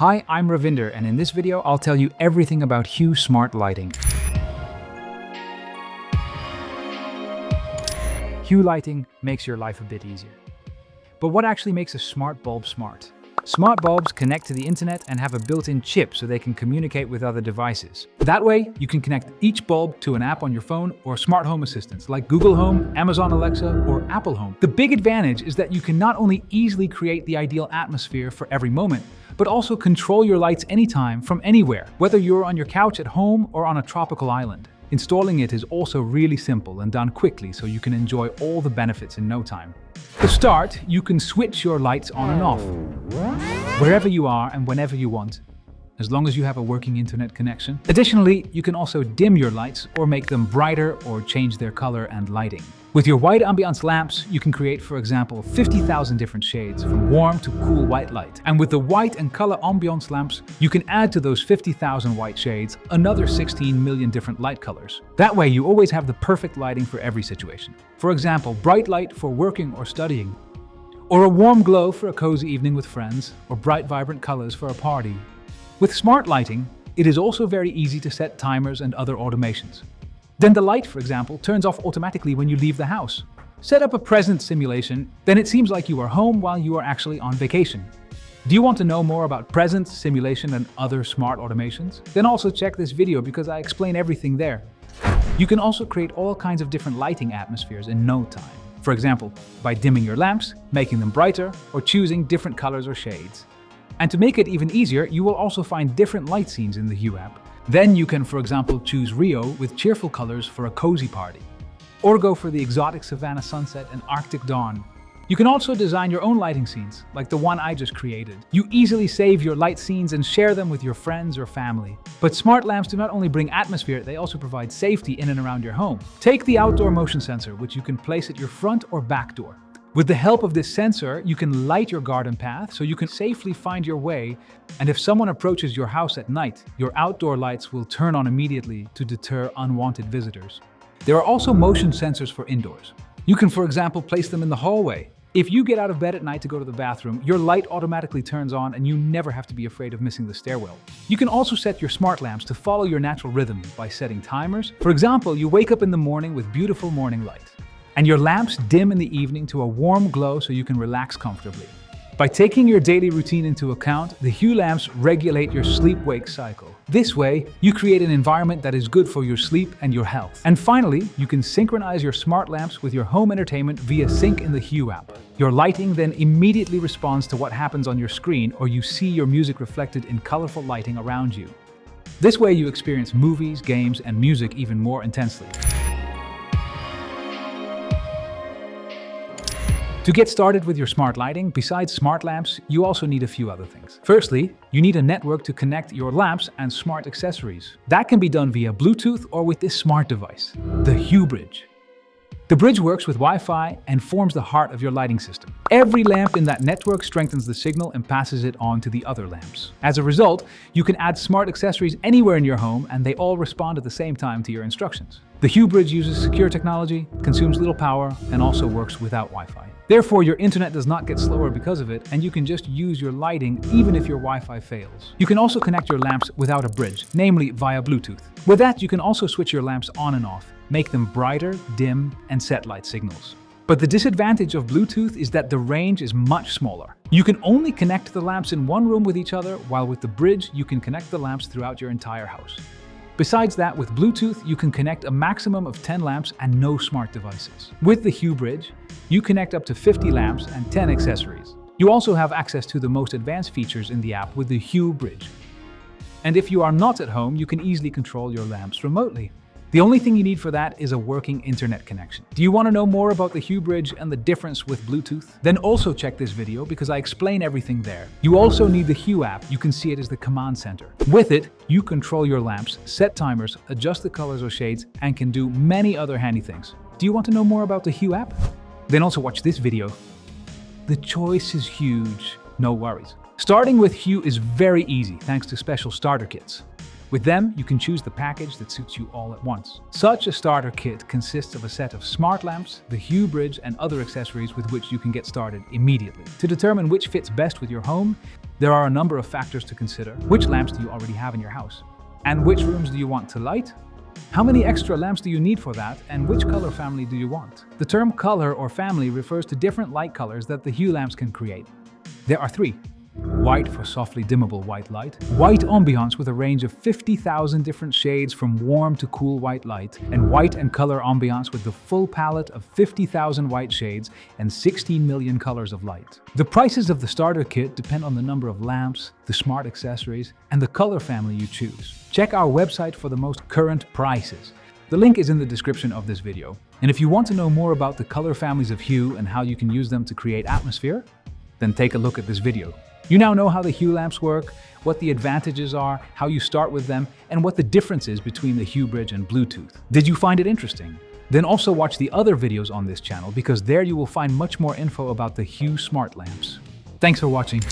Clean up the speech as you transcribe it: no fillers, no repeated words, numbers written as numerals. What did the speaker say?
Hi, I'm Ravinder, and in this video, I'll tell you everything about Hue smart lighting. Hue lighting makes your life a bit easier. But what actually makes a smart bulb smart? Smart bulbs connect to the internet and have a built-in chip so they can communicate with other devices. That way, you can connect each bulb to an app on your phone or smart home assistants like Google Home, Amazon Alexa, or Apple Home. The big advantage is that you can not only easily create the ideal atmosphere for every moment, but also control your lights anytime from anywhere, whether you're on your couch at home or on a tropical island. Installing it is also really simple and done quickly so you can enjoy all the benefits in no time. To start, you can switch your lights on and off, wherever you are and whenever you want, as long as you have a working internet connection. Additionally, you can also dim your lights or make them brighter or change their color and lighting. With your white ambiance lamps, you can create, for example, 50,000 different shades from warm to cool white light. And with the white and color ambiance lamps, you can add to those 50,000 white shades another 16 million different light colors. That way, you always have the perfect lighting for every situation. For example, bright light for working or studying, or a warm glow for a cozy evening with friends, or bright vibrant colors for a party. With smart lighting, it is also very easy to set timers and other automations. Then the light, for example, turns off automatically when you leave the house. Set up a present simulation, then it seems like you are home while you are actually on vacation. Do you want to know more about present, simulation, and other smart automations? Then also check this video because I explain everything there. You can also create all kinds of different lighting atmospheres in no time. For example, by dimming your lamps, making them brighter, or choosing different colors or shades. And to make it even easier, you will also find different light scenes in the Hue app. Then you can, for example, choose Rio with cheerful colors for a cozy party. Or go for the exotic savanna sunset and Arctic dawn. You can also design your own lighting scenes, like the one I just created. You easily save your light scenes and share them with your friends or family. But smart lamps do not only bring atmosphere, they also provide safety in and around your home. Take the outdoor motion sensor, which you can place at your front or back door. With the help of this sensor, you can light your garden path so you can safely find your way, and if someone approaches your house at night, your outdoor lights will turn on immediately to deter unwanted visitors. There are also motion sensors for indoors. You can, for example, place them in the hallway. If you get out of bed at night to go to the bathroom, your light automatically turns on and you never have to be afraid of missing the stairwell. You can also set your smart lamps to follow your natural rhythm by setting timers. For example, you wake up in the morning with beautiful morning light, and your lamps dim in the evening to a warm glow so you can relax comfortably. By taking your daily routine into account, the Hue lamps regulate your sleep-wake cycle. This way, you create an environment that is good for your sleep and your health. And finally, you can synchronize your smart lamps with your home entertainment via Sync in the Hue app. Your lighting then immediately responds to what happens on your screen, or you see your music reflected in colorful lighting around you. This way, you experience movies, games, and music even more intensely. To get started with your smart lighting, besides smart lamps, you also need a few other things. Firstly, you need a network to connect your lamps and smart accessories. That can be done via Bluetooth or with this smart device, the Hue Bridge. The bridge works with Wi-Fi and forms the heart of your lighting system. Every lamp in that network strengthens the signal and passes it on to the other lamps. As a result, you can add smart accessories anywhere in your home and they all respond at the same time to your instructions. The Hue Bridge uses secure technology, consumes little power, and also works without Wi-Fi. Therefore, your internet does not get slower because of it, and you can just use your lighting even if your Wi-Fi fails. You can also connect your lamps without a bridge, namely via Bluetooth. With that, you can also switch your lamps on and off, make them brighter, dim, and set light signals. But the disadvantage of Bluetooth is that the range is much smaller. You can only connect the lamps in one room with each other, while with the bridge, you can connect the lamps throughout your entire house. Besides that, with Bluetooth, you can connect a maximum of 10 lamps and no smart devices. With the Hue Bridge, you connect up to 50 lamps and 10 accessories. You also have access to the most advanced features in the app with the Hue Bridge. And if you are not at home, you can easily control your lamps remotely. The only thing you need for that is a working internet connection. Do you want to know more about the Hue Bridge and the difference with Bluetooth? Then also check this video because I explain everything there. You also need the Hue app. You can see it as the command center. With it, you control your lamps, set timers, adjust the colors or shades, and can do many other handy things. Do you want to know more about the Hue app? Then also watch this video. The choice is huge, no worries. Starting with Hue is very easy thanks to special starter kits. With them, you can choose the package that suits you all at once. Such a starter kit consists of a set of smart lamps, the Hue Bridge, and other accessories with which you can get started immediately. To determine which fits best with your home, There are a number of factors to consider. Which lamps do you already have in your house? And which rooms do you want to light? How many extra lamps do you need for that, and which color family do you want? The term color or family refers to different light colors that the Hue lamps can create. There are three. White for softly dimmable white light, white ambiance with a range of 50,000 different shades from warm to cool white light, and white and color ambiance with the full palette of 50,000 white shades and 16 million colors of light. The prices of the starter kit depend on the number of lamps, the smart accessories, and the color family you choose. Check our website for the most current prices. The link is in the description of this video. And if you want to know more about the color families of Hue and how you can use them to create atmosphere, then take a look at this video. You now know how the Hue lamps work, what the advantages are, how you start with them, and what the difference is between the Hue Bridge and Bluetooth. Did you find it interesting? Then also watch the other videos on this channel because there you will find much more info about the Hue smart lamps. Thanks for watching.